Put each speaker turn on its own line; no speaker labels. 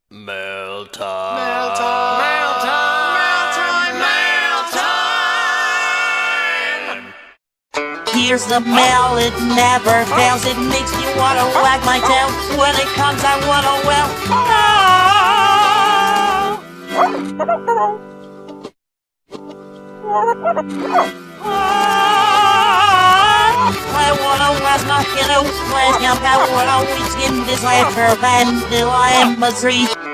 Mailtime.
Mailtime. Mailtime. Mailtime. Mailtime.
Here's the mail, it never fails. It makes me wanna wag my tail. When it comes, I wanna well. I wanna was not gonna when I wanna always in this life for band till I am a tree.